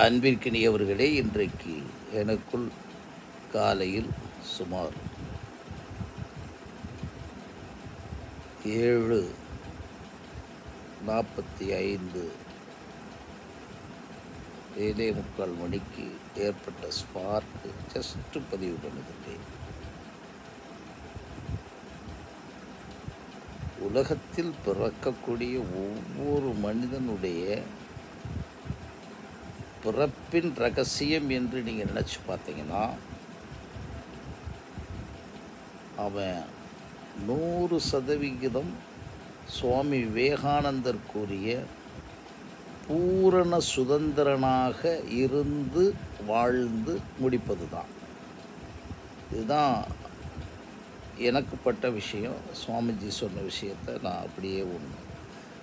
அன்பிற்கினியவர்களே, இன்றைக்கு எனக்குள் காலையில் சுமார் 7:45 7:45 மணிக்கு ஏற்பட்ட ஸ்பார்க்கு ஜஸ்ட் பதிவு பண்ணுகின்றேன். உலகத்தில் பிறக்கக்கூடிய ஒவ்வொரு மனிதனுடைய பிறப்பின் ரகசியம் என்று நீங்கள் நினச்சி பார்த்தீங்கன்னா, அவன் 100% சுவாமி விவேகானந்தர் கூறிய பூரண சுதந்திரனாக இருந்து வாழ்ந்து முடிப்பது தான். இதுதான் எனக்கு பட்ட விஷயம். சுவாமிஜி சொன்ன விஷயத்தை நான் அப்படியே உண்மை.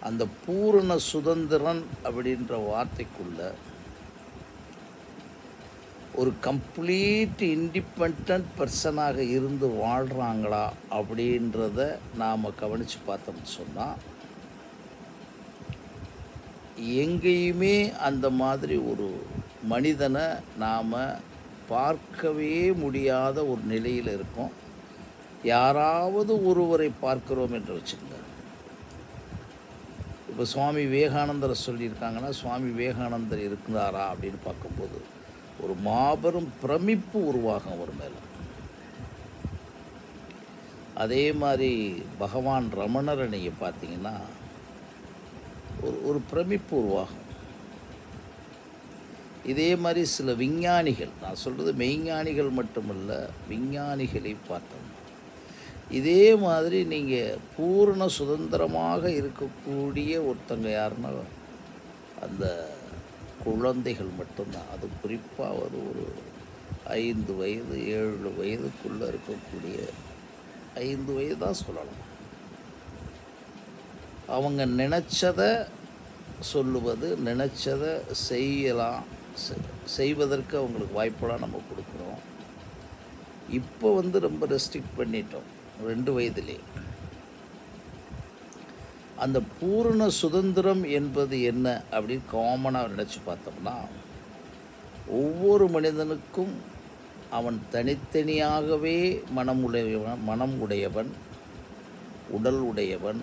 அந்த பூரண சுதந்திரன் அப்படின்ற வார்த்தைக்குள்ள ஒரு கம்ப்ளீட் இண்டிபெண்ட் பர்சனாக இருந்து வாழ்கிறாங்களா அப்படின்றத நாம் கவனித்து பார்த்தோம்னு சொன்னால், எங்கேயுமே அந்த மாதிரி ஒரு மனிதனை நாம் பார்க்கவே முடியாத ஒரு நிலையில் இருக்கோம். யாராவது ஒருவரை பார்க்கிறோம் என்று வச்சுக்கோங்க. இப்போ சுவாமி விவேகானந்தரை சொல்லியிருக்காங்கன்னா, சுவாமி விவேகானந்தர் இருக்கிறாரா அப்படின்னு பார்க்கும்போது ஒரு மாபெரும் பிரமிப்பு உருவாகும் ஒரு மேலே. அதே மாதிரி பகவான் ரமணரை நீங்கள் பார்த்தீங்கன்னா ஒரு பிரமிப்பு உருவாகும். இதே மாதிரி சில விஞ்ஞானிகள், நான் சொல்கிறது மெய்ஞானிகள் மட்டுமல்ல, விஞ்ஞானிகளை பார்த்தோம். இதே மாதிரி நீங்கள் பூரண சுதந்திரமாக இருக்கக்கூடிய ஒருத்தங்க யாருன்னா அந்த குழந்தைகள் மட்டும்தான். அது குறிப்பாக ஒரு 5 வயது 7 வயதுக்குள்ளே இருக்கக்கூடிய 5 வயது தான் சொல்லலாம். அவங்க நினச்சதை சொல்லுவது, நினச்சதை செய்வதற்கு அவங்களுக்கு வாய்ப்பெல்லாம் நம்ம கொடுக்குறோம். இப்போ ரொம்ப ரெஸ்ட்ரிக்ட் பண்ணிட்டோம் 2 வயதிலே. அந்த பூரண சுதந்திரம் என்பது என்ன அப்படின்னு காமனாக நினச்சி பார்த்தோம்னா, ஒவ்வொரு மனிதனுக்கும் அவன் தனித்தனியாகவே மனம் உடையவன், உடல் உடையவன்,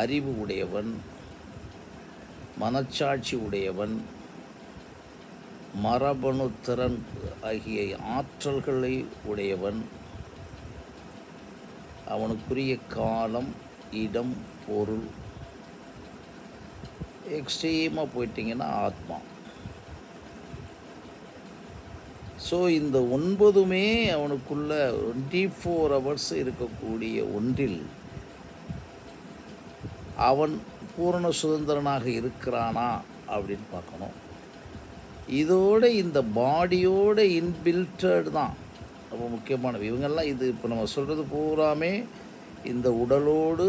அறிவு உடையவன், மனச்சாட்சி உடையவன், மரபணு திறன் ஆகிய ஆற்றல்களை உடையவன், அவனுக்குரிய காலம், இடம், பொருள், எக்ஸ்ட்ரீமாக போயிட்டிங்கன்னா ஆத்மா. ஸோ இந்த 9மே அவனுக்குள்ள 24 ஹவர்ஸ் இருக்கக்கூடிய ஒன்றில் அவன் பூரண சுதந்திரனாக இருக்கிறானா அப்படின்னு பார்க்கணும். இதோட இந்த பாடியோட இன்பில்டட் தான் ரொம்ப முக்கியமானது. இவங்கெல்லாம் இது இப்போ நம்ம சொல்கிறது பூராமே இந்த உடலோடு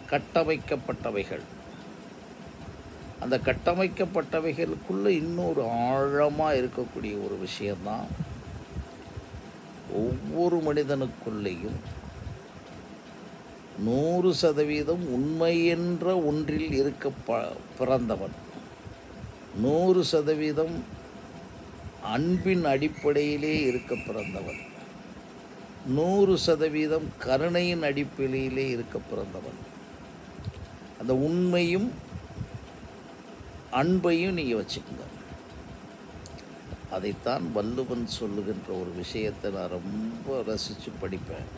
கட்டமைக்கப்பட்டவைகள். அந்த கட்டமைக்கப்பட்டவைகளுக்குள்ளே இன்னொரு ஆழமாக இருக்கக்கூடிய ஒரு விஷயந்தான், ஒவ்வொரு மனிதனுக்குள்ளேயும் 100% உண்மை என்ற ஒன்றில் இருக்க பிறந்தவன், 100% அன்பின் அடிப்படையிலே இருக்க பிறந்தவன், 100% கருணையின் அடிப்படையிலே இருக்க பிறந்தவன். அந்த உண்மையும் அன்பையும் நீங்கள் வச்சுக்கோங்க. அதைத்தான் வள்ளுவன் சொல்லுகின்ற ஒரு விஷயத்தை நான் ரொம்ப ரசித்து படிப்பேன்.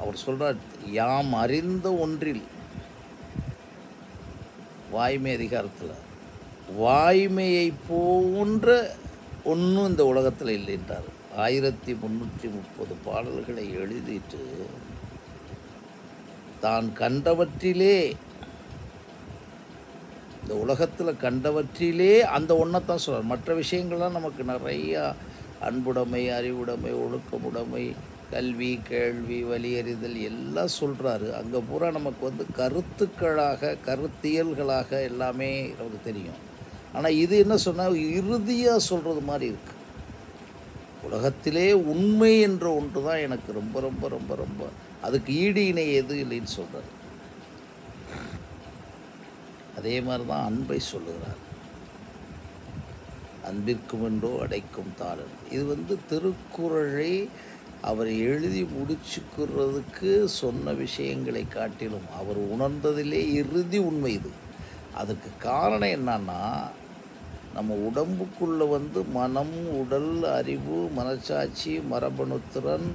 அவர் சொல்கிறார், யாம் அறிந்த ஒன்றில், வாய்மை அதிகாரத்தில், வாய்மையை போன்ற ஒன்றும் இந்த உலகத்தில் இல்லைன்றார். 1330 பாடல்களை எழுதிட்டு தான் கண்டவற்றிலே, இந்த உலகத்தில் கண்டவற்றிலே அந்த ஒன்றைத்தான் சொல்கிறார். மற்ற விஷயங்கள்லாம் நமக்கு நிறையா அன்புடைமை, அறிவுடைமை, ஒழுக்கமுடைமை, கல்வி, கேள்வி, வலியறிதல் எல்லாம் சொல்கிறாரு. அங்கே பூரா நமக்கு கருத்துக்களாக, கருத்தியல்களாக எல்லாமே நமக்கு தெரியும். ஆனால் இது என்ன சொன்னால் இறுதியாக சொல்கிறது மாதிரி இருக்குது. உலகத்திலே உண்மை என்ற ஒன்று தான் எனக்கு ரொம்ப ரொம்ப ரொம்ப ரொம்ப அதுக்கு ஈடு இணை எது இல்லைன்னு சொல்கிறார். அதே மாதிரி தான் அன்பை சொல்லுகிறார். அன்பிற்குமென்றோ அடைக்கும் தாளன். இது திருக்குறளை அவர் எழுதி முடிச்சுக்கிறதுக்கு சொன்ன விஷயங்களை காட்டிலும் அவர் உணர்ந்ததிலே இறுதி உண்மை இது. அதுக்கு காரணம் என்னன்னா, நம்ம உடம்புக்குள்ளே மனம், உடல், அறிவு, மனச்சாட்சி, மரபணுத்திறன்,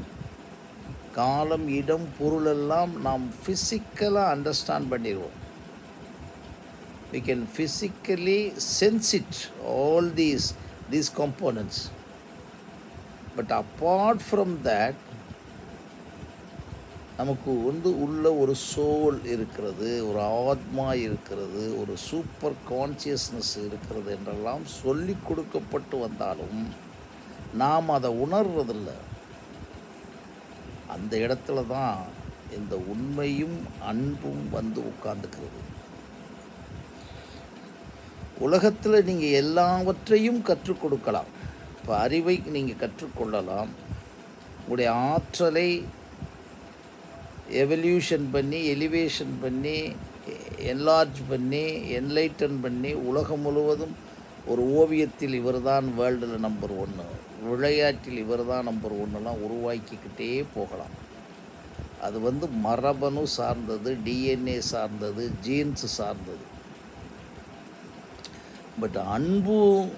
காலம், இடம், பொருளெல்லாம் நாம் ஃபிசிக்கலாக அண்டர்ஸ்டாண்ட் பண்ணிடுவோம். We can physically sense it, all these components. But apart from that, நமக்கு உள்ள ஒரு சோல் இருக்கிறது, ஒரு ஆத்மா இருக்கிறது, ஒரு சூப்பர் கான்சியஸ்னஸ் இருக்கிறது என்றெல்லாம் சொல்லி கொடுக்கப்பட்டு வந்தாலும் நாம் அதை உணர்றதில்லை. அந்த இடத்துல தான் இந்த உண்மையும் அன்பும் உட்கார்ந்துக்கிறது. உலகத்தில் நீங்கள் எல்லாவற்றையும் கற்றுக் கொடுக்கலாம். இப்போ அறிவை நீங்கள் கற்றுக்கொள்ளலாம். உங்களுடைய ஆற்றலை எவல்யூஷன் பண்ணி, எலிவேஷன் பண்ணி, என்லார்ஜ் பண்ணி, என்லைட்டன் பண்ணி, உலகம் முழுவதும் ஒரு ஓவியத்தில் இவர் தான் வேர்ல்டில் நம்பர் 1, விளையாட்டில் இவர் தான் நம்பர் 1லாம் உருவாக்கிக்கிட்டே போகலாம். அது மரபணு சார்ந்தது, டிஎன்ஏ சார்ந்தது, ஜீன்ஸ் சார்ந்தது. பட் அன்பும்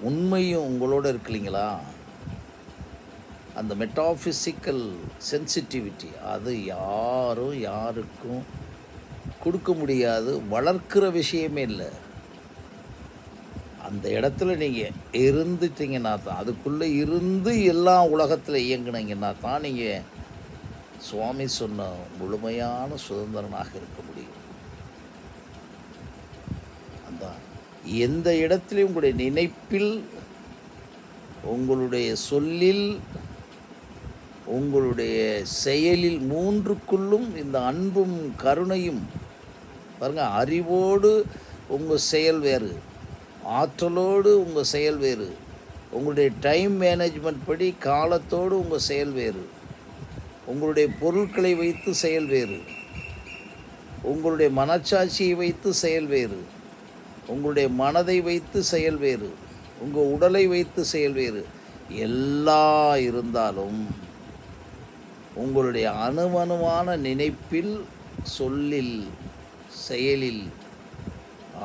உண்மையும் உங்களோட இருக்கு இல்லைங்களா, அந்த மெட்டாஃபிசிக்கல் சென்சிட்டிவிட்டி அது யாருக்கும் கொடுக்க முடியாது, வளர்க்கிற விஷயமே இல்லை. அந்த இடத்துல நீங்கள் இருந்துட்டீங்கன்னா தான், அதுக்குள்ளே இருந்து எல்லா உலகத்தில் இயங்குனீங்கன்னா தான் நீங்கள் சுவாமி சொன்ன முழுமையான சுதந்திரனாக இருக்க முடியும். அந்த எந்த இடத்துலையும் உங்களுடைய நினைப்பில், உங்களுடைய சொல்லில், உங்களுடைய செயலில், மூன்றுக்குள்ளும் இந்த அன்பும் கருணையும் பாருங்கள். அறிவோடு உங்கள் செயல் வேறு, ஆற்றலோடு உங்கள் செயல் வேறு, உங்களுடைய டைம் மேனேஜ்மெண்ட் படி காலத்தோடு உங்கள் செயல் வேறு, உங்களுடைய பொருட்களை வைத்து செயல் வேறு, உங்களுடைய மனச்சாட்சியை வைத்து செயல் வேறு, உங்களுடைய மனதை வைத்து செயல் வேறு, உங்கள் உடலை வைத்து செயல் வேறு. எல்லாம் இருந்தாலும் உங்களுடைய அணுவணுவான நினைப்பில், சொல்லில், செயலில்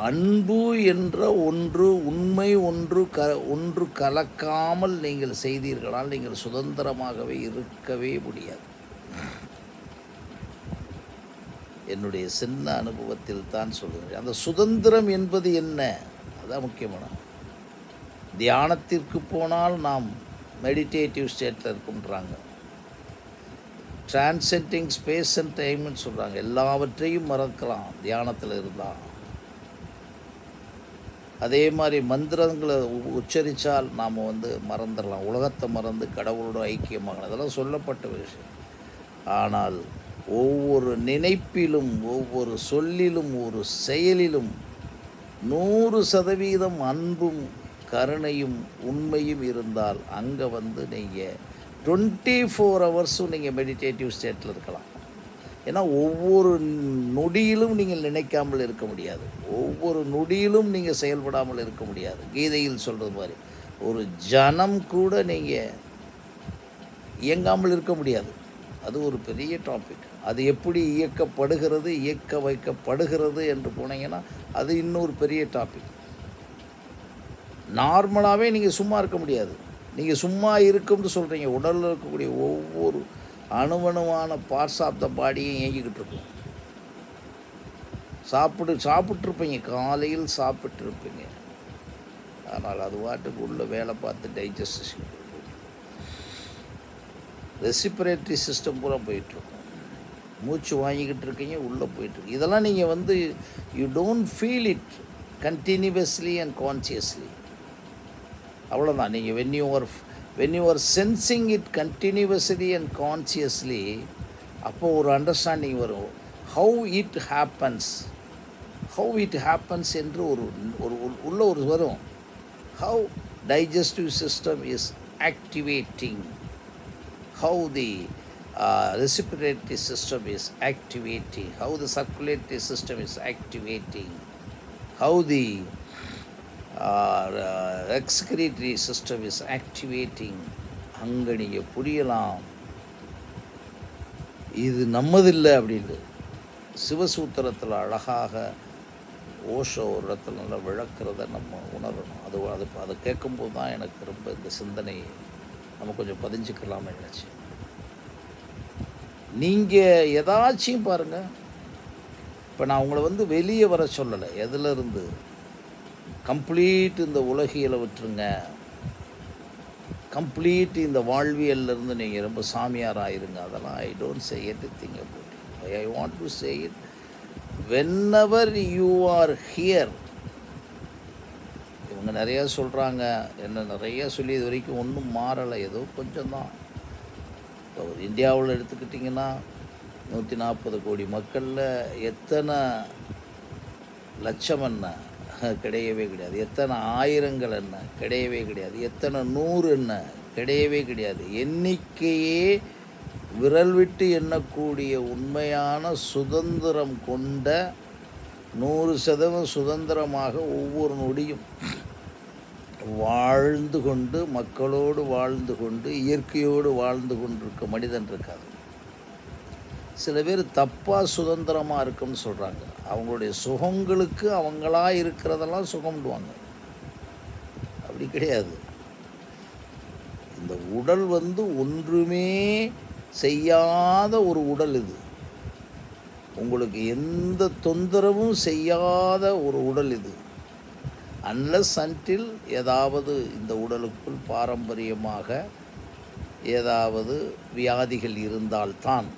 அன்பு என்ற ஒன்று, உண்மை ஒன்று கலக்காமல் நீங்கள் செய்தீர்களால் நீங்கள் சுதந்திரமாகவே இருக்கவே முடியாது. என்னுடைய சின்ன அனுபவத்தில் தான் சொல்லுங்கள். அந்த சுதந்திரம் என்பது என்ன, அதான் முக்கியமான. தியானத்திற்கு போனால் நாம் மெடிடேட்டிவ் ஸ்டேட்டில் இருக்குன்றாங்க, டிரான்சென்டிங் ஸ்பேஸ் அண்ட் டைம்னு சொல்கிறாங்க. எல்லாவற்றையும் மறக்கலாம் தியானத்தில் இருந்தால். அதே மாதிரி மந்திரங்களை உச்சரித்தால் நாம் மறந்துடலாம், உலகத்தை மறந்து கடவுளோட ஐக்கியமாகலாம். அதெல்லாம் சொல்லப்பட்ட விஷயம். ஆனால் ஒவ்வொரு நினைப்பிலும், ஒவ்வொரு சொல்லிலும், ஒரு செயலிலும் 100% அன்பும் கருணையும் உண்மையும் இருந்தால் அங்கே நீங்கள் 24 ஹவர்ஸும் நீங்கள் மெடிடேட்டிவ் ஸ்டேட்டில் இருக்கலாம். ஏன்னா ஒவ்வொரு நொடியிலும் நீங்கள் நினைக்காமல் இருக்க முடியாது, ஒவ்வொரு நொடியிலும் நீங்கள் செயல்படாமல் இருக்க முடியாது. கீதையில் சொல்கிறது மாதிரி ஒரு ஜனம் கூட நீங்கள் இயங்காமல் இருக்க முடியாது. அது ஒரு பெரிய டாபிக். அது எப்படி இயக்கப்படுகிறது, இயக்க வைக்கப்படுகிறது என்று போனீங்கன்னா அது இன்னொரு பெரிய டாபிக். நார்மலாகவே நீங்கள் சும்மா இருக்க முடியாது. நீங்கள் சும்மா இருக்கும்னு சொல்கிறீங்க, உடலில் இருக்கக்கூடிய ஒவ்வொரு அணுவணுவான பார்ட்ஸ் ஆஃப் த பாடியும் இயங்கிக்கிட்டு இருக்கும். சாப்பிட்ருப்பீங்க, காலையில் சாப்பிட்ருப்பீங்க, ஆனால் அது வாட்டுக்கு உள்ள வேலை பார்த்து டைஜஸ்டிஷன், ரெசிபிரேட்டரி சிஸ்டம் பூரா போயிட்டுருக்கும். மூச்சு வாங்கிக்கிட்டு இருக்கீங்க, உள்ளே போயிட்டுருக்கு. இதெல்லாம் நீங்கள் you don't feel it continuously and consciously. அவ்வளோதான். நீங்கள் when you are sensing it continuously and consciously, அப்போ ஒரு அண்டர்ஸ்டாண்டிங் வரும். how it happens என்று ஒரு வரும். how digestive system is activating, how the respiratory system is activating, how the circulatory system is activating, how the excretory system is activating. அங்கே நீங்கள் புரியலாம் இது நம்மதில்லை அப்படின்னு. சிவசூத்திரத்தில் அழகாக ஓஷோ ஒரு இடத்துல நல்லா விளக்கிறத நம்ம உணரணும். அதை கேட்கும்போது தான் எனக்கு ரொம்ப இந்த சிந்தனை நம்ம கொஞ்சம் பதிஞ்சுக்கலாம்னு நினச்சேன். நீங்கள் ஏதாச்சும் பாருங்கள், இப்போ நான் உங்களை வெளியே வர சொல்லலை. எதிலிருந்து கம்ப்ளீட் இந்த உலகியலை விட்டுருங்க, கம்ப்ளீட் இந்த வாழ்வியல்லேருந்து நீங்கள் ரொம்ப சாமியார் ஆயிருங்க. அதெல்லாம் I don't say anything about it. I want to say it whenever you are here. இவங்க நிறையா சொல்கிறாங்க, என்ன நிறையா சொல்லி இது வரைக்கும் ஒன்றும் மாறலை, ஏதோ கொஞ்சம் தான். இப்போ இந்தியாவில் எடுத்துக்கிட்டிங்கன்னா 140 கோடி மக்களில் எத்தனை லட்சம் என்ன கிடையவே கிடையாது, எத்தனை ஆயிரங்கள் என்ன கிடையவே கிடையாது, எத்தனை 100 என்ன கிடையவே கிடையாது. எண்ணிக்கையே விரல் விட்டு எண்ணக்கூடிய உண்மையான சுதந்திரம் கொண்ட 100% சுதந்திரமாக ஒவ்வொரு நொடியும் வாழ்ந்து கொண்டு, மக்களோடு வாழ்ந்து கொண்டு, இயற்கையோடு வாழ்ந்து கொண்டிருக்க மனிதன் இருக்காது. சில பேர் தப்பாக சுதந்திரமாக இருக்குன்னு சொல்கிறாங்க. அவங்களுடைய சுகங்களுக்கு அவங்களா இருக்கிறதெல்லாம் சுகம்டுவாங்க. அப்படி கிடையாது. இந்த உடல் ஒன்றுமே செய்யாத ஒரு உடல் இது. உங்களுக்கு எந்த தொந்தரவும் செய்யாத ஒரு உடல் இது. அன்லஸ் அன்டில் ஏதாவது இந்த உடலுக்குள் பாரம்பரியமாக ஏதாவது வியாதிகள் இருந்தால்தான்.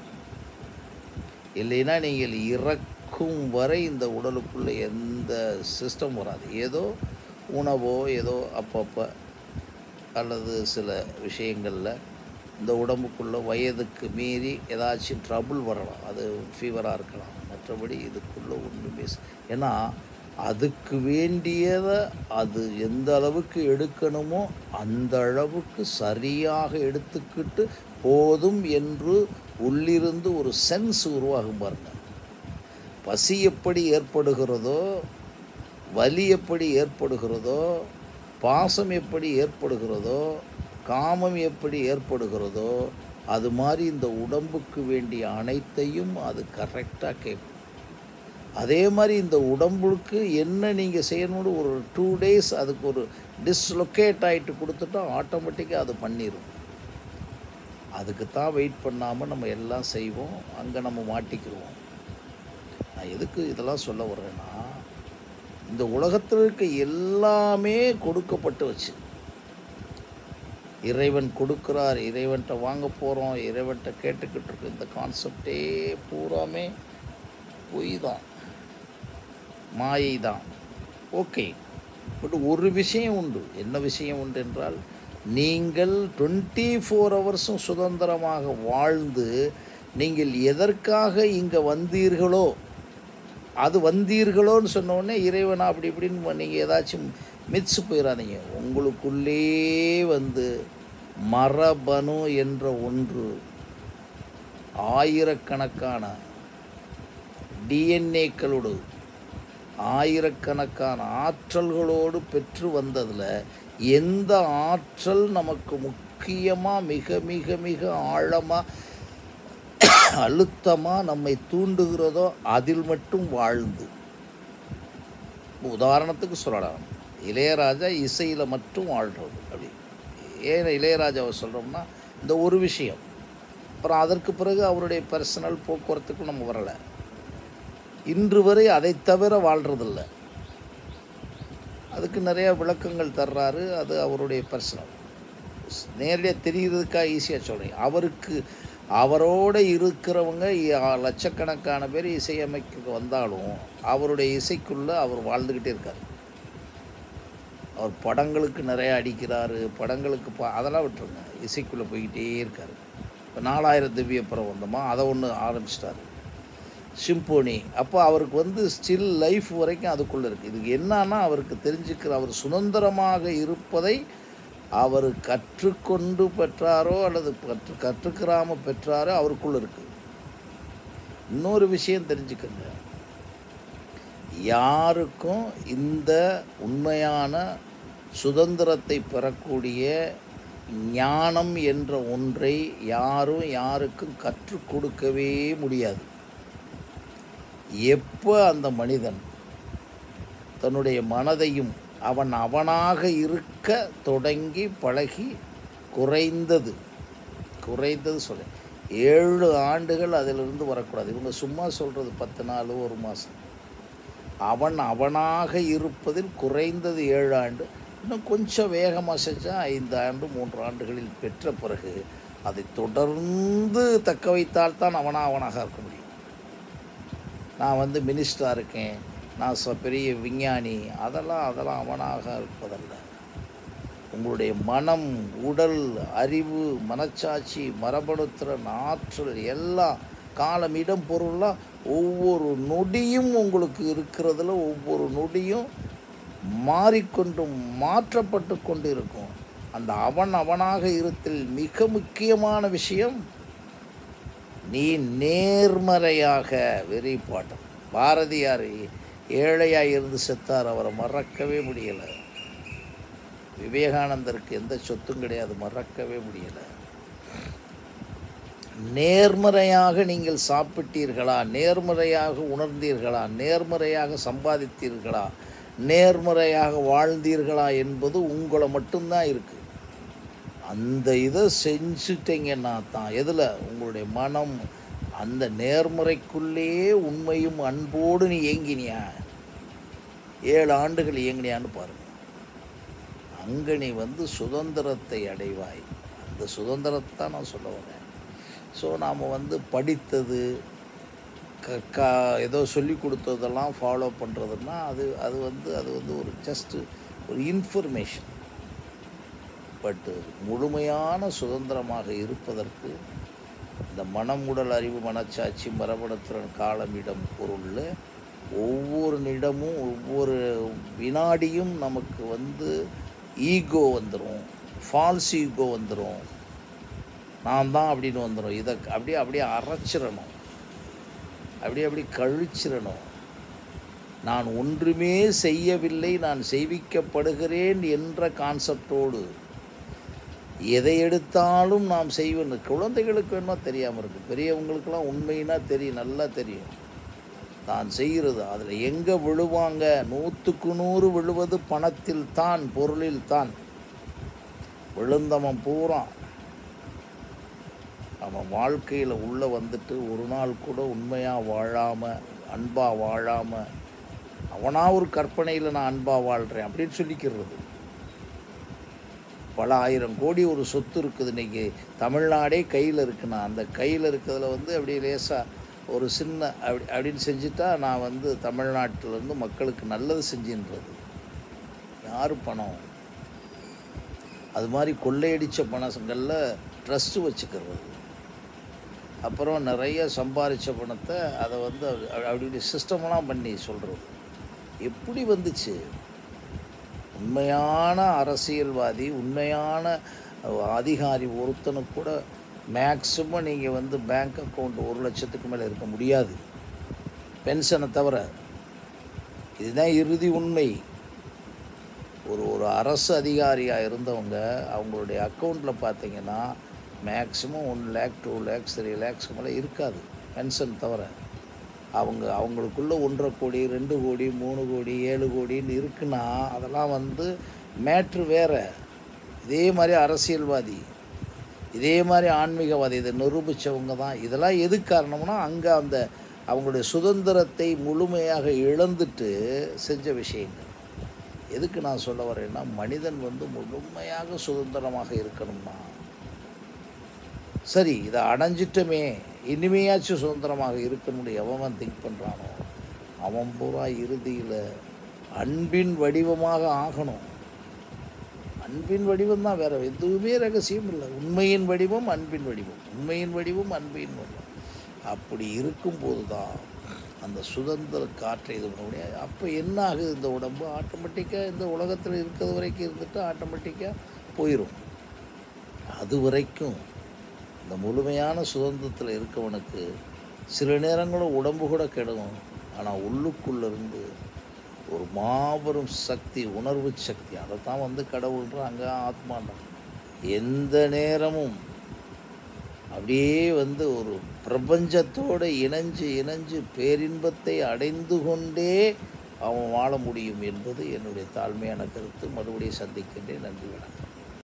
இல்லைன்னா நீங்கள் இறக்கும் வரை இந்த உடலுக்குள்ளே எந்த சிஸ்டம் வராது. ஏதோ உணவோ ஏதோ அப்பப்போ அல்லது சில விஷயங்களில் இந்த உடம்புக்குள்ளே வயதுக்கு மீறி ஏதாச்சும் ட்ரபுள் வரலாம். அது ஃபீவராக இருக்கலாம். மற்றபடி இதுக்குள்ளே ஒன்றுமே, ஏன்னா அதுக்கு வேண்டியதை அது எந்த அளவுக்கு எடுக்கணுமோ அந்த அளவுக்கு சரியாக எடுத்துக்கிட்டு போதும் என்று உள்ளிருந்து ஒரு சென்ஸ் உருவாகும் பாருங்க. பசி எப்படி ஏற்படுகிறதோ, வலி எப்படி ஏற்படுகிறதோ, பாசம் எப்படி ஏற்படுகிறதோ, காமம் எப்படி ஏற்படுகிறதோ, அது மாதிரி இந்த உடம்புக்கு வேண்டிய அனைத்தையும் அது கரெக்டாக கேட்கும். அதே மாதிரி இந்த உடம்புக்கு என்ன நீங்கள் செய்யணும்னு ஒரு 2 days அதுக்கு ஒரு டிஸ்லொக்கேட் ஆகிட்டு கொடுத்துட்டா ஆட்டோமேட்டிக்காக அது பண்ணிடும். அதுக்கு தான் வெயிட் பண்ணாமல் நம்ம எல்லாம் செய்வோம், அங்கே நம்ம மாட்டிக்கிடுவோம். நான் எதுக்கு இதெல்லாம் சொல்ல வர்றேன்னா, இந்த உலகத்தில் இருக்க எல்லாமே கொடுக்கப்பட்டு வச்சு, இறைவன் கொடுக்குறார், இறைவன்கிட்ட வாங்க போகிறோம், இறைவன்கிட்ட கேட்டுக்கிட்டு இருக்கு. இந்த கான்செப்டே பூராமே பொய் தான், மாயை தான். ஓகே, பட் ஒரு விஷயம் உண்டு. என்ன விஷயம் உண்டு என்றால், நீங்கள் 24 hours சுதந்திரமாக வாழ்ந்து நீங்கள் எதற்காக இங்கே வந்தீர்களோ, அது வந்தீர்களோன்னு சொன்னோடனே இறைவனா அப்படி இப்படின்னு நீங்கள் ஏதாச்சும் மிதிச்சு போயிடாதீங்க. உங்களுக்குள்ளே மரபணு என்ற ஒன்று ஆயிரக்கணக்கான டிஎன்ஏக்களோடு ஆயிரக்கணக்கான ஆற்றல்களோடு பெற்று வந்ததில் எந்த ஆற்றல் நமக்கு முக்கியமாக மிக மிக மிக ஆழமாக அழுத்தமாக நம்மை தூண்டுகிறதோ அதில் மட்டும் வாழ்ந்து. உதாரணத்துக்கு சொல்லலாம், இளையராஜா இசையில் மட்டும் வாழ்கிறது. அப்படி ஏன் இளையராஜாவை சொல்கிறோம்னா, இந்த ஒரு விஷயம். அப்புறம் அதற்கு பிறகு அவருடைய பர்சனல் போக்குவரத்துக்கும் நம்ம வரலை. இன்று வரை அதை தவிர வாழ்கிறதில்ல. அதுக்கு நிறையா விளக்கங்கள் தர்றாரு. அது அவருடைய பர்சனல், நேரடியாக தெரிகிறதுக்காக ஈஸியாக சொல்கிறேன். அவரோடு இருக்கிறவங்க லட்சக்கணக்கான பேர் இசையமைக்க வந்தாலும் அவருடைய இசைக்குள்ளே அவர் வாழ்ந்துக்கிட்டே இருக்கார். அவர் படங்களுக்கு நிறையா அடிக்கிறாரு, படங்களுக்கு அதெல்லாம் விட்டுருங்க, இசைக்குள்ளே போய்கிட்டே இருக்கார். இப்போ 4000 திவ்ய பிரபந்தமா அதை ஒன்று ஆரம்பிச்சிட்டாரு, சிம்போனி. அப்போ அவருக்கு ஸ்டில் லைஃப் வரைக்கும் அதுக்குள்ளே இருக்குது. இதுக்கு என்னன்னா, அவருக்கு தெரிஞ்சுக்கிற, அவர் சுதந்திரமாக இருப்பதை அவர் கற்றுக்கொண்டு பெற்றாரோ அல்லது கற்றுக்கிறாமல் பெற்றாரோ அவருக்குள்ளே இருக்குது. இன்னொரு விஷயம் தெரிஞ்சுக்கங்க, யாருக்கும் இந்த உண்மையான சுதந்திரத்தை பெறக்கூடிய ஞானம் என்ற ஒன்றை யாரும் யாருக்கும் கற்றுக் கொடுக்கவே முடியாது. எப்போ அந்த மனிதன் தன்னுடைய மனதையும் அவனாக இருக்க தொடங்கி பழகி குறைந்தது சொல்ல 7 ஆண்டுகள் அதிலிருந்து வரக்கூடாது. இவங்க சும்மா சொல்கிறது 10 நாள் 1 மாதம். அவனாக இருப்பதில் குறைந்தது 7 ஆண்டு, இன்னும் கொஞ்சம் வேகமாக செஞ்சால் 5 ஆண்டு 3 ஆண்டுகளில் பெற்ற பிறகு அதை தொடர்ந்து தக்க வைத்தால்தான் அவனாக இருக்க முடியும். நான் மினிஸ்டராக இருக்கேன், நான் பெரிய விஞ்ஞானி, அதெல்லாம் அவனாக இருப்பதல்ல. உங்களுடைய மனம், உடல், அறிவு, மனச்சாட்சி, மரபணுத்திறன், ஆற்றல் எல்லாம், காலம், இடம், பொருள்லாம் ஒவ்வொரு நொடியும் உங்களுக்கு இருக்கிறதுல ஒவ்வொரு நொடியும் மாறிக்கொண்டும் மாற்றப்பட்டு கொண்டு இருக்கும். அந்த அவனாக இருத்தல் மிக முக்கியமான விஷயம். நீ நேர்மறையாக, வெரி இம்பார்ட்டன்ட். பாரதியார் ஏழையாக இருந்து செத்தார், அவரை மறக்கவே முடியலை. விவேகானந்தருக்கு எந்த சொத்தும் கிடையாது, மறக்கவே முடியலை. நேர்மறையாக நீங்கள் சாப்பிட்டீர்களா, நேர்மறையாக உணர்ந்தீர்களா, நேர்மறையாக சம்பாதித்தீர்களா, நேர்மறையாக வாழ்ந்தீர்களா என்பது உங்களை மட்டும்தான் இருக்குது. அந்த இதை செஞ்சுட்டீங்கன்னா தான், எதில், உங்களுடைய மனம் அந்த நேர்மறைக்குள்ளேயே உண்மையும் அன்போடு நீ இயங்கினியா, 7 ஆண்டுகள் இயங்கினியான்னு பாருங்கள். அங்கே நீ சுதந்திரத்தை அடைவாய். அந்த சுதந்திரத்தை தான் நான் சொல்ல வரேன். ஸோ நாம் படித்தது ஏதோ சொல்லி கொடுத்ததெல்லாம் ஃபாலோ பண்ணுறதுன்னா அது ஒரு ஜஸ்ட்டு ஒரு இன்ஃபர்மேஷன். பட்டு முழுமையான சுதந்திரமாக இருப்பதற்கு இந்த மனம், உடல், அறிவு, மனச்சாட்சி, மரபணுத்திறன், காலம், இடம், பொருளில் ஒவ்வொரு நிமிடமும் ஒவ்வொரு வினாடியும் நமக்கு ஈகோ வந்துடும், ஃபால்ஸ் ஈகோ வந்துடும், நான் தான் அப்படின்னு வந்துடும். இதை அப்படியே அரைச்சிடணும், அப்படி கழிச்சிடணும். நான் ஒன்றுமே செய்யவில்லை, நான் செய்விக்கப்படுகிறேன் என்ற கான்செப்டோடு எதை எடுத்தாலும் நாம் செய்வேன். குழந்தைகளுக்கு வேணுமா தெரியாமல் இருக்குது, பெரியவங்களுக்கெல்லாம் உண்மையினா தெரியும், நல்லா தெரியும். தான் செய்கிறது அதில் எங்கே விழுவாங்க, 100க்கு 100 விழுவது பணத்தில் தான், பொருளில் தான். விழுந்தவன் பூரா அவன் வாழ்க்கையில் உள்ளே ஒரு நாள் கூட உண்மையாக வாழாமல், அன்பாக வாழாமல், அவனாக ஒரு கற்பனையில் நான் அன்பாக வாழ்கிறேன் அப்படின்னு சொல்லிக்கிறது. பல 1000 கோடி ஒரு சொத்து இருக்குது இன்றைக்கி, தமிழ்நாடே கையில் இருக்குன்னா, அந்த கையில் இருக்கிறதுல அப்படியே லேசாக ஒரு சின்ன அப்படின்னு செஞ்சுட்டா நான் தமிழ்நாட்டிலேருந்து மக்களுக்கு நல்லது செஞ்சுன்றது. யார் பணம்? அது மாதிரி கொள்ளையடித்த பணங்களில் ட்ரஸ்ட்டு வச்சுக்கிறது. அப்புறம் நிறைய சம்பாதிச்ச பணத்தை அதை அப்படி சிஸ்டமெல்லாம் பண்ணி சொல்கிறது. எப்படி வந்துச்சு? உண்மையான அரசியல்வாதி, உண்மையான அதிகாரி ஒருத்தனுக்கு கூட மேக்ஸிமம் நீங்கள் பேங்க் அக்கௌண்ட் 1 லட்சத்துக்கு மேலே இருக்க முடியாது, பென்ஷனை தவிர. இதுதான் இறுதி உண்மை. ஒரு அரசு அதிகாரியாக இருந்தவங்க அவங்களுடைய அக்கௌண்ட்டில் பார்த்தீங்கன்னா மேக்ஸிமம் 1 lakh 2 lakhs 3 lakhs மேலே இருக்காது, பென்ஷன் தவிர. அவங்களுக்குள்ள 1.5 கோடி 2 கோடி 3 கோடி 7 கோடின்னு இருக்குன்னா அதெல்லாம் மேட்ரு வேறு. இதே மாதிரி அரசியல்வாதி, இதே மாதிரி ஆன்மீகவாதி, இதை நிரூபித்தவங்க தான். இதெல்லாம் எது காரணம்னா அங்கே அவங்களுடைய சுதந்திரத்தை முழுமையாக இழந்துட்டு செஞ்ச விஷயங்கள். எதுக்கு நான் சொல்ல வரேன்னா, மனிதன் முழுமையாக சுதந்திரமாக இருக்கணும்னா, சரி இதை அடைஞ்சிட்டமே இனிமையாச்சும் சுதந்திரமாக இருக்கணும்னு எவன் திங்க் பண்ணுறானோ அவன் பூரா இறுதியில் அன்பின் வடிவமாக ஆகணும். அன்பின் வடிவம் தான், வேறு எதுவுமே ரகசியம் இல்லை. உண்மையின் வடிவம் அன்பின் வடிவம், உண்மையின் வடிவம் அன்பின் வடிவம். அப்படி இருக்கும்போது தான் அந்த சுதந்திர காற்றை இது பண்ண முடியாது. அப்போ என்ன ஆகுது? இந்த உடம்பு ஆட்டோமேட்டிக்காக இந்த உலகத்தில் இருக்கிறது வரைக்கும் இருந்துட்டு ஆட்டோமேட்டிக்காக போயிடும். அது வரைக்கும் இந்த முழுமையான சுதந்திரத்தில் இருக்கவனுக்கு சில நேரங்களும் உடம்பு கூட கெடும், ஆனால் உள்ளுக்குள்ளேருந்து ஒரு மாபெரும் சக்தி, உணர்வு சக்தி, அதை தான் கடவுள்ன்றாங்க, ஆத்மான்றாங்க. எந்த நேரமும் அப்படியே ஒரு பிரபஞ்சத்தோடு இணைஞ்சு இணைஞ்சு பேரின்பத்தை அடைந்து கொண்டே அவன் வாழ முடியும் என்பது என்னுடைய தாழ்மையான கருத்து. மறுபடியும் சந்திக்கின்றேன். நன்றி, வணக்கம்.